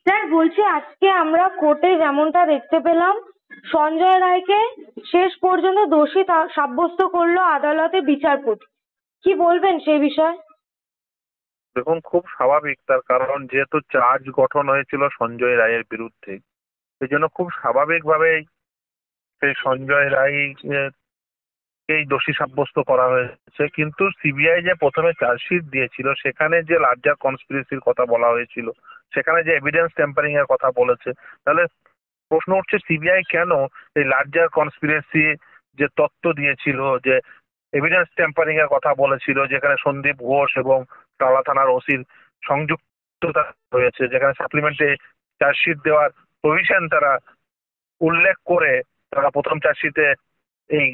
Sir বলছি, আজকে আমরা কোর্টে যেমনটা দেখতে পেলাম, সঞ্জয় রায়কে শেষ পর্যন্ত দোষী সাব্যস্ত করলো আদালতে বিচারপতি। কি বলবেন সেই বিষয়ে? দেখুন, খুব স্বাভাবিক। তার কারণ যেহেতু চার্জ গঠন হয়েছিল সঞ্জয় রায়ের বিরুদ্ধে, সেই জন্য খুব স্বাভাবিকভাবেই সেই সঞ্জয় রায়কেই দোষী সাব্যস্ত করা হয়েছে। কিন্তু সিবিআই যে প্রথমে চার্জশিট দিয়েছিল, সেখানে যে লার্জার কনস্পিরেসির কথা বলা হয়েছিল, সেখানে যে এভিডেন্স টেম্পারিং এর কথা বলেছে, তাহলে প্রশ্ন উঠছে সিবিআই কেন এই লার্জার কনস্পিরেসি যে তত্ত্ব দিয়েছিল, যে এভিডেন্স টেম্পারিং এর কথা বলেছিল, যেখানে সন্দীপ ঘোষ এবং টালা থানার ওসির সংযুক্ততা রয়েছে, যেখানে সাপ্লিমেন্টে চার্জশিট দেওয়ার প্রভিশন তারা উল্লেখ করে তারা প্রথম চার্জশিটে এই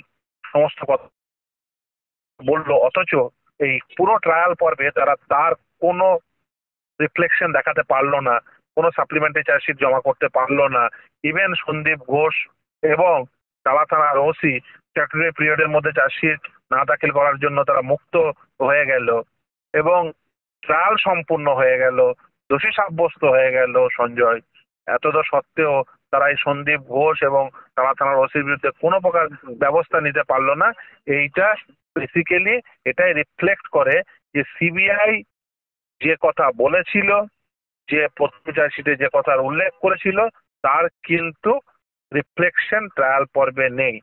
সমস্ত কথা বললো, অথচ এই পুরো ট্রায়াল পর্বে তারা তার কোনো রিফ্লেকশন দেখাতে পারলো না, কোনো সাপ্লিমেন্টারি চার্জশিট জমা করতে পারলো না। ইভেন সন্দীপ ঘোষ এবং টালা থানার ওসি স্ট্যাটুটরি পিরিয়ডের মধ্যে চার্জশিট না দাখিল করার জন্য তারা মুক্ত হয়ে গেল এবং ট্রায়াল সম্পূর্ণ হয়ে গেল, দোষী সাব্যস্ত হয়ে গেল সঞ্জয়। এতদ সত্ত্বেও তারা এই সন্দীপ ঘোষ এবং টালা থানার ওসির বিরুদ্ধে কোনো প্রকার ব্যবস্থা নিতে পারলো না। এইটা বেসিক্যালি এটাই রিফ্লেক্ট করে যে সিবিআই যে কথা বলেছিল, যে প্রথম চার্জশিটে যে কথার উল্লেখ করেছিল, তার কিন্তু রিফ্লেকশন ট্রায়াল পর্বে নেই।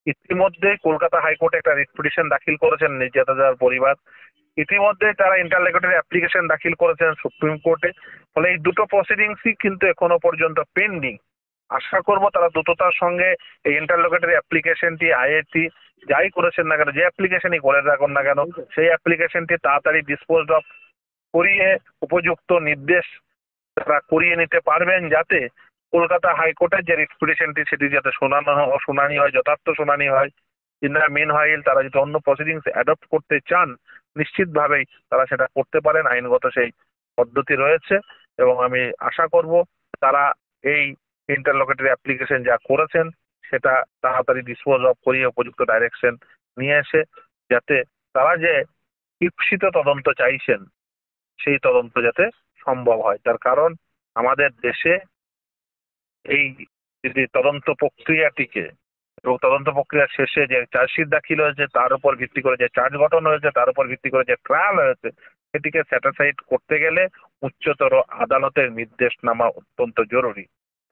ইতিমধ্যে কলকাতা হাইকোর্টে একটা রিট পিটিশন দাখিল করেছেন নির্যাতিতার পরিবার। ইতিমধ্যে তারা ইন্টারলোকুটরি অ্যাপ্লিকেশন দাখিল করেছেন সুপ্রিম কোর্টে। ফলে এই দুটো প্রসিডিংসই কিন্তু এখনো পর্যন্ত পেন্ডিং। আশা করব তারা দ্রুততার সঙ্গে এই ইন্টারলোকুটরি অ্যাপ্লিকেশনটি, আইআইটি যাই করেছেন না কেন, যে অ্যাপ্লিকেশনই করে রাখুন না কেন, সেই অ্যাপ্লিকেশনটি তাড়াতাড়ি ডিসপোজ অফ করিয়ে উপযুক্ত নির্দেশ তারা করিয়ে নিতে পারবেন, যাতে কলকাতা হাইকোর্টের যে রিট পিটিশনটি সেটি যাতে শুনানি হয়, যথার্থ শুনানি হয়। ইন দ্য মিন হোয়াইল তারা যদি অন্য প্রসিডিংস অ্যাডপ্ট করতে চান, নিশ্চিতভাবেই তারা সেটা করতে পারেন, আইনগত সেই পদ্ধতি রয়েছে। এবং আমি আশা করব তারা এই ইন্টারলোকুটরি অ্যাপ্লিকেশন যা করেছেন সেটা তাড়াতাড়ি ডিসপোজ অফ করিয়ে উপযুক্ত ডাইরেকশন নিয়ে এসে, যাতে তারা যে ঈপ্সিত তদন্ত চাইছেন সেই তদন্ত যাতে সম্ভব হয়। তার কারণ আমাদের দেশে এই যদি তদন্ত প্রক্রিয়াটিকে এবং তদন্ত প্রক্রিয়ার শেষে যে চার্জশিট দাখিল হয়েছে তার উপর ভিত্তি করে যে চার্জ গঠন হয়েছে, তার উপর ভিত্তি করে যে ট্রায়াল হয়েছে, সেটিকে স্যাটিসফাইড করতে গেলে উচ্চতর আদালতের নির্দেশনামা অত্যন্ত জরুরি।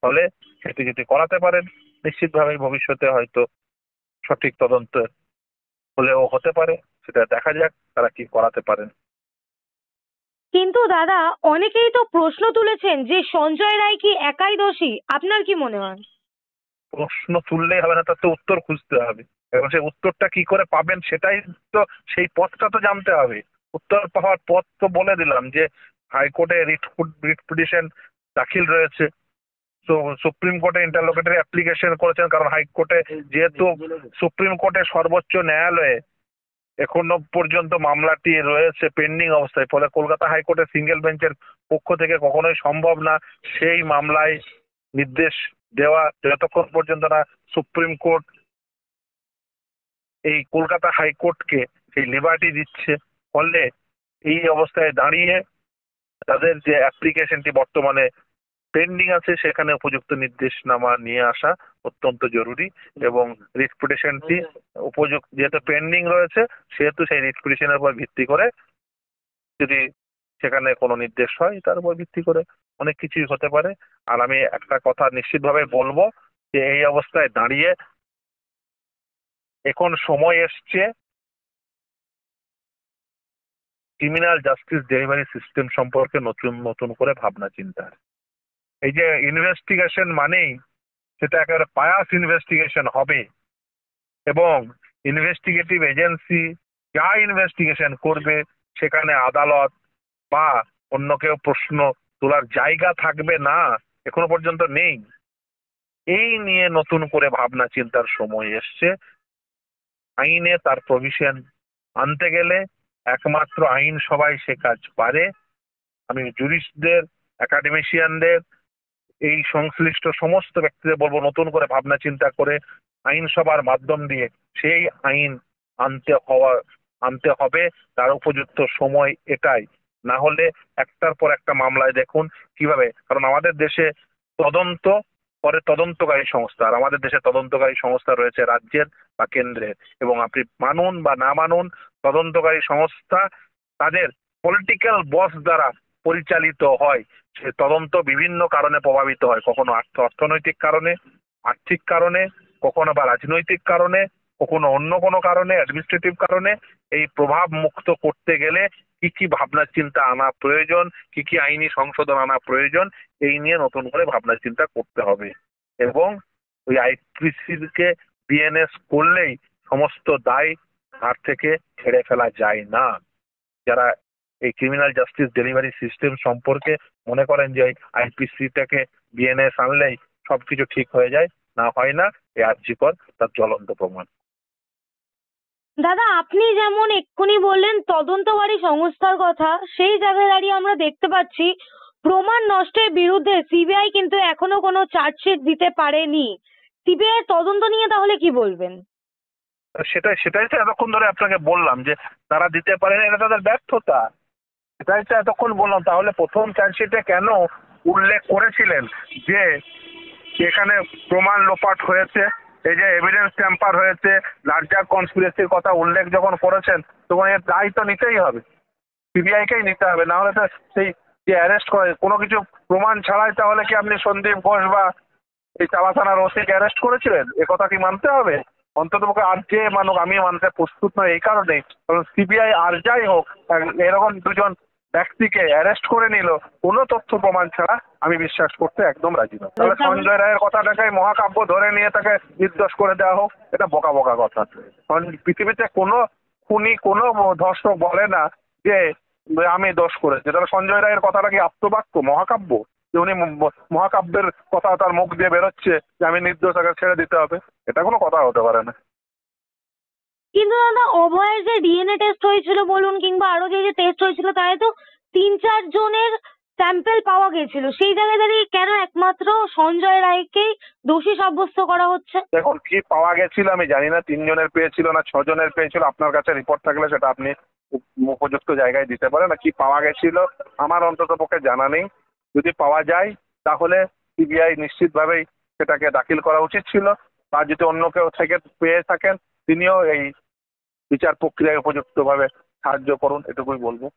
ফলে সেটি যদি করাতে পারেন, নিশ্চিতভাবেই ভবিষ্যতে হয়তো সঠিক তদন্ত হলেও হতে পারে। সেটা দেখা যাক তারা কি করাতে পারেন। কিন্তু দাদা, অনেকেই তো প্রশ্ন তুলেছেন যে সঞ্জয় রায় কি একাই দোষী? আপনার কি মনে হয়? প্রশ্ন তুললেই হবে না, তার তো উত্তর খুঁজতে হবে। এবং সেই উত্তরটা কি করে পাবেন সেটাই তো, সেই পথটা তো জানতে হবে। উত্তর পাওয়ার পথ তো বলে দিলাম, যে হাইকোর্টে রিট পিটিশন দাখিল রয়েছে, তো সুপ্রিম কোর্টে ইন্টারলোকুটরি অ্যাপ্লিকেশন করেছেন। কারণ হাইকোর্টে যেহেতু সুপ্রিম কোর্টের সর্বোচ্চ ন্যায়ালয়ে এখনো পর্যন্ত মামলাটি রয়েছে পেন্ডিং অবস্থায়, ফলে কলকাতা হাইকোর্টের সিঙ্গেল বেঞ্চের পক্ষ থেকে কখনোই সম্ভব না সেই মামলায় নির্দেশ দেওয়া, যতক্ষণ পর্যন্ত না সুপ্রিম কোর্ট এই কলকাতা হাইকোর্টকে সেই লিবার্টি দিচ্ছে। ফলে এই অবস্থায় দাঁড়িয়ে তাদের যে অ্যাপ্লিকেশনটি বর্তমানে পেন্ডিং আছে, সেখানে উপযুক্ত নির্দেশনামা নিয়ে আসা অত্যন্ত জরুরি। এবং রিট পিটিশনটি উপযুক্ত যেহেতু পেন্ডিং রয়েছে, সেহেতু সেই রিট পিটিশনের উপর ভিত্তি করে যদি সেখানে কোনো নির্দেশ হয়, তার উপর ভিত্তি করে অনেক কিছুই হতে পারে। আর আমি একটা কথা নিশ্চিতভাবে বলবো, যে এই অবস্থায় দাঁড়িয়ে এখন সময় এসছে ক্রিমিনাল জাস্টিস ডেলিভারি সিস্টেম সম্পর্কে নতুন নতুন করে ভাবনা চিন্তার। এই যে ইনভেস্টিগেশন মানেই সেটা একেবারে পায়াস ইনভেস্টিগেশন হবে, এবং ইনভেস্টিগেটিভ এজেন্সি যা ইনভেস্টিগেশন করবে সেখানে আদালত বা অন্য কেউ প্রশ্ন তোলার জায়গা থাকবে না, এখনো পর্যন্ত নেই। এই নিয়ে নতুন করে ভাবনা চিন্তার সময় এসছে। আইনে তার প্রভিশন আনতে গেলে একমাত্র আইন সবাই সে কাজ পারে। আমি জুরিস্টদের, একাডেমিশিয়ানদের, এই সংশ্লিষ্ট সমস্ত ব্যক্তিদের বলবো, নতুন করে ভাবনা চিন্তা করে আইনসভার মাধ্যম দিয়ে সেই আইন আনতে হবে। তার উপযুক্ত সময় এটাই। না হলে একটার পর একটা মামলায় দেখুন কিভাবে, কারণ আমাদের দেশে তদন্ত পরে তদন্তকারী সংস্থা, আর আমাদের দেশে তদন্তকারী সংস্থা রয়েছে রাজ্যের বা কেন্দ্রের, এবং আপনি মানুন বা না মানুন তদন্তকারী সংস্থা তাদের পলিটিক্যাল বস দ্বারা পরিচালিত হয়। সে তদন্ত বিভিন্ন কারণে প্রভাবিত হয়, কখনো অর্থনৈতিক কারণে, আর্থিক কারণে, কখনো বা রাজনৈতিক কারণে, কখনো অন্য কোনো কারণে, অ্যাডমিনিস্ট্রেটিভ কারণে। এই প্রভাব মুক্ত করতে গেলে কি কি ভাবনা চিন্তা আনা প্রয়োজন, কি কি আইনি সংশোধন আনা প্রয়োজন, এই নিয়ে নতুন করে ভাবনা চিন্তা করতে হবে। এবং ওই আইপিসিকে বিএনএস করলেই সমস্ত দায় তার থেকে ছেড়ে ফেলা যায় না। যারা এই ক্রিমিনাল জাস্টিস ডেলিভারি সিস্টেম সম্পর্কে মনে করেন যে আইপিসিটাকে বিএনএস আনলেই সবকিছু ঠিক হয়ে যায়, না হয় না। এই আর্যিকর তার জ্বলন্ত প্রমাণ। দাদা, আপনি যেমন এক্ষুনি বললেন তদন্তকারী সংস্থার কথা, সেই জায়গায় দাঁড়িয়ে আমরা দেখতে পাচ্ছি প্রমাণ নষ্টের বিরুদ্ধে সিবিআই কিন্তু এখনো কোনো চার্জশিট দিতে পারেনি। সিবিআই তদন্ত নিয়ে তাহলে কি বলবেন? সেটাই সেটাই তো এতক্ষণ ধরে আপনাকে বললাম যে তারা দিতে পারে না, এটা তাদের ব্যর্থতা। সেটাই তো এতক্ষণ বললাম। তাহলে প্রথম চার্জশিটে কেন উল্লেখ করেছিলেন যে এখানে প্রমাণ লোপাট হয়েছে, এই যে এভিডেন্স ট্যাম্পার হয়েছে, লার্জার কনস্পিরেসির কথা উল্লেখ যখন করেছেন, তখন এর দায় তো নিতেই হবে, সিবিআইকেই নিতে হবে। না হলে তো সেই যে অ্যারেস্ট করে কোনো কিছু প্রমাণ ছাড়াই, তাহলে কি আপনি সন্দীপ ঘোষ বা এই চালা থানার ওসিকে অ্যারেস্ট করেছিলেন? এ কথা কি মানতে হবে? অন্ততপক্ষে আর যে মানুষ, আমি মানতে প্রস্তুত নই এই কারণেই, কারণ সিবিআই আর যাই হোক এরকম দুজন ব্যক্তিকে অ্যারেস্ট করে নিল কোনো তথ্য প্রমাণ ছাড়া, আমি বিশ্বাস করতে একদম রাজি নই। তাহলে সঞ্জয় রায়ের কথাটাকে মহাকাব্য ধরে নিয়ে তাকে নির্দোষ করে দেওয়া হোক, এটা বোকা বোকা কথা। কারণ পৃথিবীতে কোনো খুনি, কোনো ধর্ষক বলে না যে আমি দোষ করেছি। তাহলে সঞ্জয় রায়ের কথাটা কি আপ্তবাক্য, মহাকাব্য? যে উনি মহাকাব্যের কথা তার মুখ দিয়ে বেরোচ্ছে যে আমি নির্দোষ, তাকে ছেড়ে দিতে হবে, এটা কোনো কথা হতে পারে না। কিন্তু দাদা, অভয়ের যে ডিএনএ টেস্ট হয়েছিল বলুন, কিংবা আরো যে যে টেস্ট হয়েছিল, তাই তো 3-4 জনের স্যাম্পেল পাওয়া গেছিল। সেই জায়গায় দাঁড়িয়ে কেন একমাত্র সঞ্জয় রায়কেই দোষী সাব্যস্ত করা হচ্ছে? দেখুন, কি পাওয়া গেছিল আমি জানি না, 3 জনের পেয়েছিল না 6 জনের পেয়েছিল, আপনার কাছে রিপোর্ট থাকলে সেটা আপনি উপযুক্ত জায়গায় দিতে পারেন। কি পাওয়া গেছিল আমার অন্তত পক্ষে জানা নেই। যদি পাওয়া যায় তাহলে সিবিআই নিশ্চিতভাবেই সেটাকে দাখিল করা উচিত ছিল, বা যদি অন্য কেউ থেকে পেয়ে থাকেন তিনিও এই বিচার প্রক্রিয়ায় উপযুক্তভাবে সাহায্য করুন, এটুকুই বলবো।